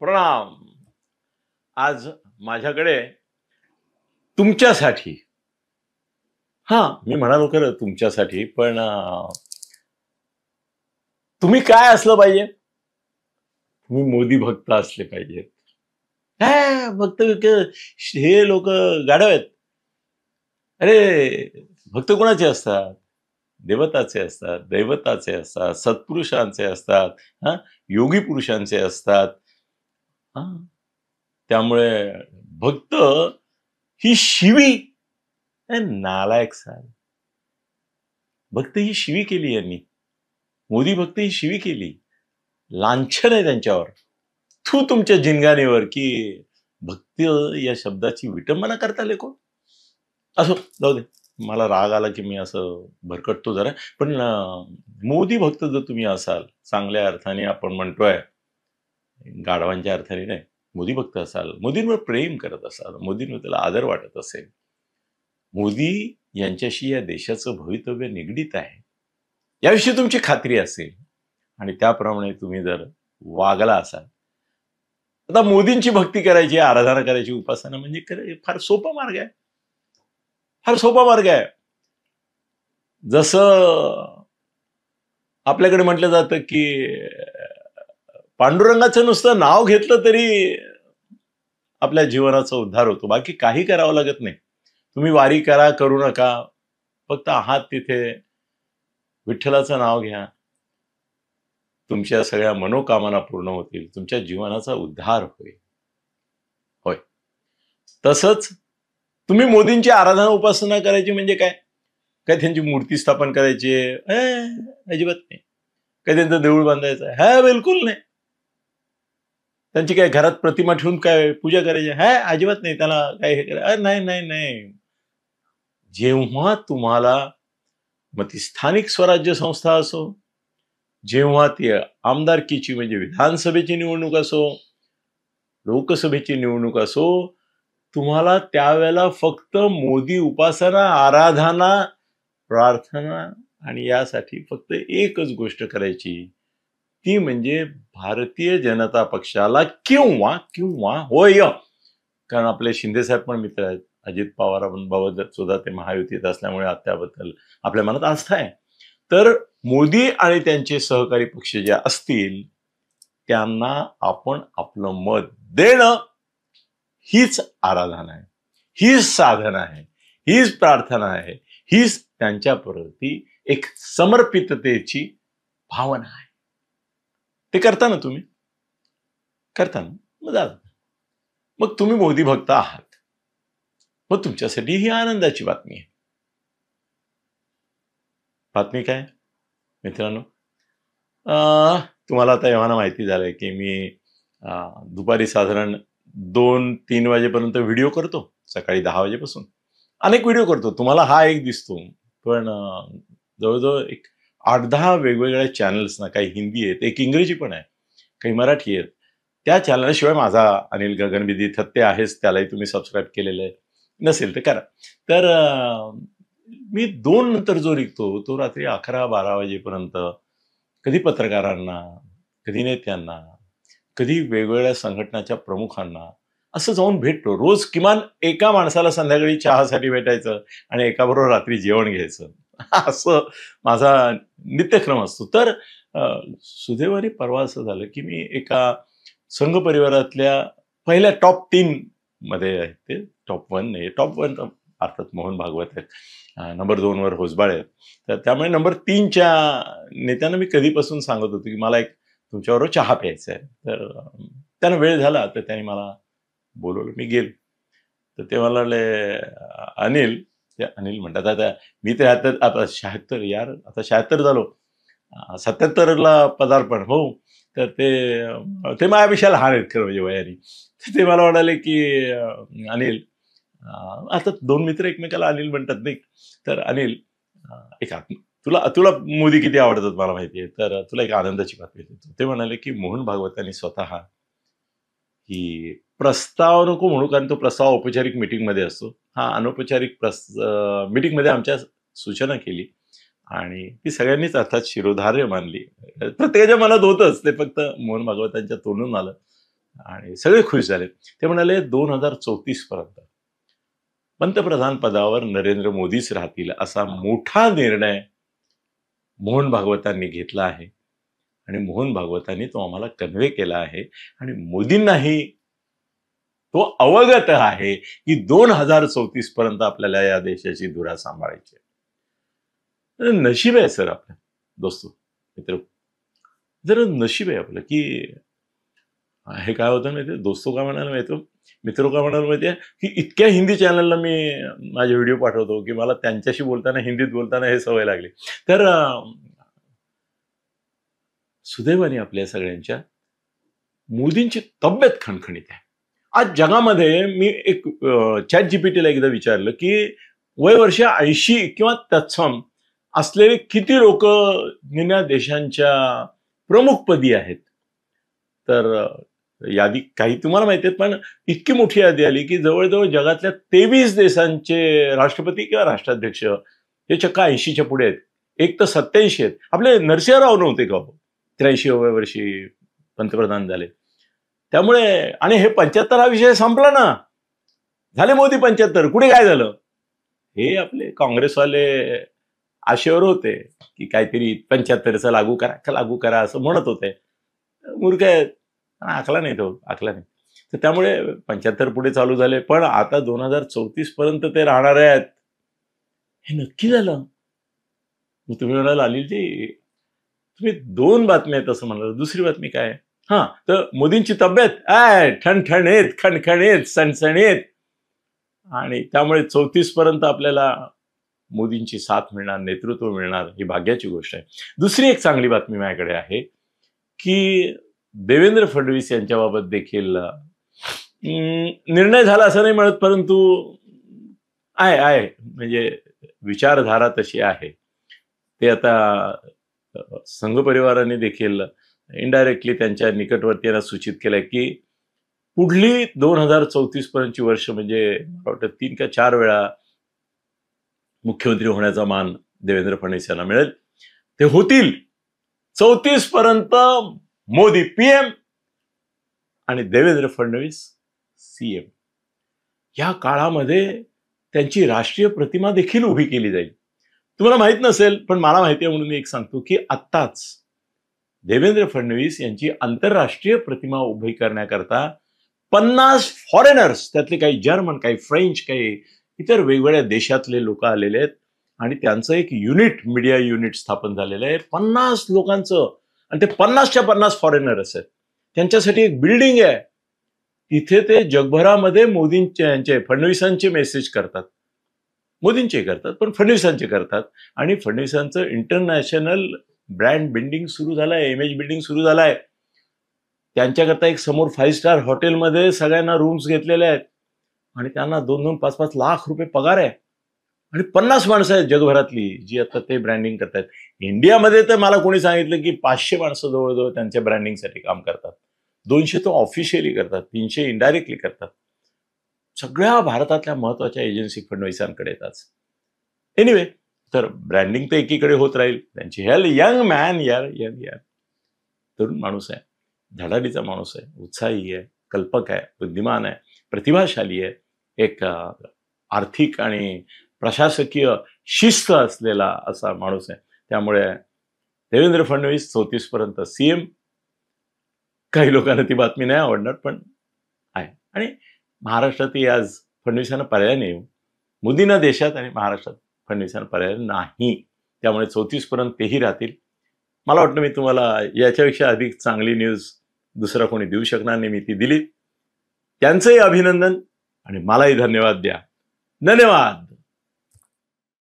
प्रणाम. आज माझ्याकडे तुमच्यासाठी, मी म्हणालो खरं तुमच्यासाठी, पण तुम्ही काय असलं पाहिजे? तुम्ही मोदी भक्त असले पाहिजेत. भक्त हे लोक गाढव आहेत. अरे भक्त कोणाचे असतात? देवताचे असतात, दैवताचे असतात, सत्पुरुषांचे असतात, योगी पुरुषांचे असतात. त्यामुळे भक्त ही शिवी, नालायक साल. भक्त ही शिवी केली यांनी. मोदी भक्त ही शिवी केली. लांछन आहे त्यांच्यावर. तू तुमच्या जिनगाणीवर की भक्ती या शब्दाची विटंबना करता लेको. असो, जाऊ दे. मला राग आला की मी असं भरकटतो जरा. पण मोदी भक्त जर तुम्ही असाल, चांगल्या अर्थाने आपण म्हणतोय, गाढवांच्या अर्थाने नाही, मोदी भक्त असाल, मोदींवर प्रेम करत असाल, मोदींवर त्याला आदर वाटत असेल, मोदी यांच्याशी या देशाचं भवितव्य निगडीत आहे याविषयी तुमची खात्री असेल आणि त्याप्रमाणे तुम्ही जर वागला असाल, आता मोदींची भक्ती करायची, आराधना करायची, उपासना म्हणजे फार सोपा मार्ग आहे. फार सोपा मार्ग आहे. जसं आपल्याकडे म्हटलं जातं की पांडुरंगाचं नुसतं नाव घेतलं तरी आपल्या जीवनाचा उद्धार होतो. बाकी काही करावं लागत नाही. तुम्ही वारी करा, करू नका, फक्त आहात तिथे विठ्ठलाचं नाव घ्या, तुमच्या सगळ्या मनोकामना पूर्ण होतील, तुमच्या जीवनाचा उद्धार होईल. होय, तसंच तुम्ही मोदींची आराधना उपासना करायची म्हणजे काय त्यांची मूर्ती स्थापन करायची? अजिबात नाही. काय त्यांचं देऊळ बांधायचं? बिलकुल नाही. त्यांची काय घरात प्रतिमा ठेवून काय पूजा करायची? अजिबात नाही. त्याला काय हे करायचं? नाही नाही नाही. जेव्हा तुम्हाला मग ती स्थानिक स्वराज्य संस्था असो, जेव्हा ती आमदारकीची म्हणजे विधानसभेची निवडणूक असो, लोकसभेची निवडणूक असो, तुम्हाला त्यावेळेला फक्त मोदी उपासना, आराधना, प्रार्थना आणि यासाठी फक्त एकच गोष्ट करायची, ती म्हणजे भारतीय जनता पक्षाला किंवा होय, कारण आपले शिंदेसाहेब पण मित्र आहेत, अजित पवारांबाबत सुद्धा ते महायुतीत असल्यामुळे त्याबद्दल आपल्या मनात आस्था आहे. तर मोदी आणि त्यांचे सहकारी पक्ष जे असतील त्यांना आपण आपलं मत देणं हीच आराधना आहे, हीच साधना आहे, हीच प्रार्थना आहे, हीच त्यांच्याप्रती एक समर्पिततेची भावना आहे. ते करता ना तुम्ही? करता ना? मग तुम्ही मोदी भक्त आहात, मग तुमच्यासाठी ही आनंदाची बातमी आहे. बातमी काय मित्रांनो? तुम्हाला आता एव्हाना माहिती झालंय की मी दुपारी साधारण 2-3 वाजेपर्यंत व्हिडिओ करतो, सकाळी 10 वाजेपासून अनेक व्हिडिओ करतो. तुम्हाला हा एक दिसतो, पण जवळजवळ एक 8-10 वेगवेगळ्या चॅनल्स ना, काही हिंदी आहेत, एक इंग्रजी पण आहे, काही मराठी आहेत. त्या चॅनलशिवाय माझा अनिल गगनविधी थत्ते आहेच, त्यालाही तुम्ही सबस्क्राईब केलेलं आहे, नसेल तर करा. तर मी 2 नंतर जो निघतो तो रात्री 11-12 वाजेपर्यंत कधी पत्रकारांना, कधी नेत्यांना, कधी वेगवेगळ्या संघटनाच्या प्रमुखांना असं जाऊन भेटतो. रोज किमान एका माणसाला संध्याकाळी चहासाठी भेटायचं आणि एकाबरोबर रात्री जेवण घ्यायचं, असं माझा नित्यक्रम असतो. तर सुदैवाने परवा असं झालं की मी एका संघ परिवारातल्या पहिल्या टॉप 3 मध्ये आहेत, ते टॉप 1 नाही, टॉप 1 अर्थात मोहन भागवत आहेत, नंबर 2 वर होसबाळे आहेत. तर त्यामुळे नंबर 3च्या नेत्यांना मी कधीपासून सांगत होतो की मला एक तुमच्याबरोबर चहा प्यायचा आहे. तर त्यांना वेळ झाला, तर त्यांनी मला बोलवलं, मी गेलो. तर ते मला अनिल म्हणतात, आता मी तर आता 76 यार, आता 76 झालो, 77ला पदार्पण. हो, तर ते माझ्यापेक्षा लहान आहेत खरं म्हणजे वयाने. ते मला म्हणाले की अनिल, आता 2 मित्र एकमेकाला अनिल म्हणतात नाही, तर अनिल, एक तुला मोदी किती आवडतात मला माहितीये, तर तुला एक आनंदाची बातमी देतो. ते म्हणाले की मोहन भागवतांनी स्वतः ही प्रस्ताव नको म्हणू, कारण तो प्रस्ताव औपचारिक मीटिंगमध्ये असतो, अनौपचारिक मीटिंगमध्ये आमच्या सूचना केली आणि ती सगळ्यांनीच अर्थात शिरोधार्य मानली. प्रत्येकाच्या मनात होतच, ते फक्त मोहन भागवतांच्या तोंडून आलं. आणि सगळे खुश झाले. ते म्हणाले 2034 पर्यंत पंतप्रधान पदावर नरेंद्र मोदीच राहतील असा मोठा निर्णय मोहन भागवतांनी घेतला आहे आणि मोहन भागवतांनी तो आम्हाला कन्व्हे केला आहे आणि मोदींनाही तो अवगत आहे की 2034 पर्यंत आपल्याला या देशाची धुरा सांभाळायची आहे. नशीब आहे सर आपलं दोस्तो मित्र, जर नशीब आहे आपलं की हे काय होतं माहितीये, दोस्तो का म्हणायला माहिती, मित्रो का म्हणायला माहितीये की इतक्या हिंदी चॅनलला मी माझे व्हिडिओ पाठवतो की मला त्यांच्याशी बोलताना हिंदीत बोलताना हे सवय लागली. तर सुदैवाने आपल्या सगळ्यांच्या मोदींची तब्येत खणखणीत आहे. आज जगामध्ये मी एक चॅट जीपीटीला एकदा विचारलं की वयवर्ष 80 किंवा तत्सम असलेले किती लोक निम्या देशांच्या प्रमुखपदी आहेत. तर यादी काही तुम्हाला माहिती आहे, पण इतकी मोठी यादी आली की जवळजवळ जगातल्या 23 देशांचे राष्ट्रपती किंवा राष्ट्राध्यक्ष हे चक्क 80च्या पुढे आहेत. एक तर 87 आहेत. आपले नरसिंहराव नव्हते का 83व्या वर्षी पंतप्रधान झाले. त्यामुळे आणि हे 75 हा विषय संपला ना, झाले मोदी 75, कुठे काय झालं? हे आपले काँग्रेसवाले आशेवर होते की काहीतरी 75चं लागू करा असं म्हणत होते. मूर्ख आहेत, आखला नाही तो, आखला नाही. तर त्यामुळे 75 पुढे चालू झाले, पण आता 2034 पर्यंत ते राहणार आहेत हे नक्की झालं. तुम्ही म्हणाल अनिलजी तुम्ही 2 बातम्या आहेत असं म्हणाल, दुसरी बातमी काय? हा, तर मोदींची तब्येत ठणठणीत खणखणीत सणसणीत आणि त्यामुळे 34 पर्यंत आपल्याला मोदींची साथ मिळणार, नेतृत्व मिळणार, ही भाग्याची गोष्ट आहे. दुसरी एक चांगली बातमी माझ्याकडे आहे की देवेंद्र फडणवीस यांच्याबाबत देखील निर्णय झाला असं नाही म्हणत, परंतु आहे म्हणजे विचारधारा तशी आहे. ते आता संघ परिवाराने देखील इनडायरेक्टली त्यांच्या निकटवर्तीयांना सूचित केलंय की पुढली 2034 पर्यंतची वर्ष म्हणजे मला वाटतं 3 का 4 वेळा मुख्यमंत्री होण्याचा मान देवेंद्र फडणवीस यांना मिळेल. ते होतील. 34 पर्यंत मोदी पीएम आणि देवेंद्र फडणवीस सीएम. या काळामध्ये त्यांची राष्ट्रीय प्रतिमा देखील उभी केली जाईल. तुम्हाला माहित नसेल, पण मला माहिती आहे म्हणून मी एक सांगतो की आत्ताच देवेंद्र फडणवीस यांची आंतरराष्ट्रीय प्रतिमा उभी करण्याकरता 50 फॉरेनर्स, त्यातले काही जर्मन, काही फ्रेंच, काही इतर वेगवेगळ्या देशातले लोक आलेले आहेत आणि त्यांचं एक युनिट, मीडिया युनिट स्थापन झालेलं आहे 50 लोकांचं. आणि ते 50च्या 50 फॉरेनर्स आहेत. त्यांच्यासाठी एक बिल्डिंग आहे, तिथे ते जगभरामध्ये मोदींचे फडणवीसांचे मेसेज करतात. मोदींचे करतात पण फडणवीसांचे करतात. आणि फडणवीसांचं इंटरनॅशनल ब्रँड बिल्डिंग सुरू झालाय, इमेज बिल्डिंग सुरू झालाय. त्यांच्याकरता एक समोर 5 स्टार हॉटेलमध्ये सगळ्यांना रूम्स घेतलेले आहेत आणि त्यांना 2-2, 5-5 लाख रुपये पगार आहे. आणि 50 माणसं आहेत जगभरातली जी आता ते ब्रँडिंग करतात. इंडियामध्ये तर मला कोणी सांगितलं की 500 माणसं जवळजवळ त्यांच्या ब्रँडिंगसाठी काम करतात. 200 तो ऑफिशियली करतात, 300 इनडायरेक्टली करतात. सगळ्या भारतातल्या महत्वाच्या एजन्सी फडणवीसांकडे येतात. एनिवे, तर ब्रँडिंग तर एकीकडे होत राहील. त्यांची यंग मॅन यंग तरुण माणूस आहे, धडाडीचा माणूस आहे, उत्साही आहे, कल्पक आहे, बुद्धिमान आहे, प्रतिभाशाली आहे, एक आर्थिक आणि प्रशासकीय शिस्त असलेला असा माणूस आहे. त्यामुळे देवेंद्र फडणवीस 34 पर्यंत सीएम. काही लोकांना ती बातमी नाही आवडणार, पण आहे. आणि महाराष्ट्रातही आज फडणवीसांना पर्याय नाही. मोदींना देशात आणि महाराष्ट्रात फडणवीसांना पर्याय नाही. त्यामुळे 34 पर्यंत तेही राहतील. मला वाटतं मी तुम्हाला याच्यापेक्षा अधिक चांगली न्यूज दुसरा कोणी देऊ शकणार नाही, मी ती दिली. त्यांचंही अभिनंदन आणि मलाही धन्यवाद द्या. धन्यवाद.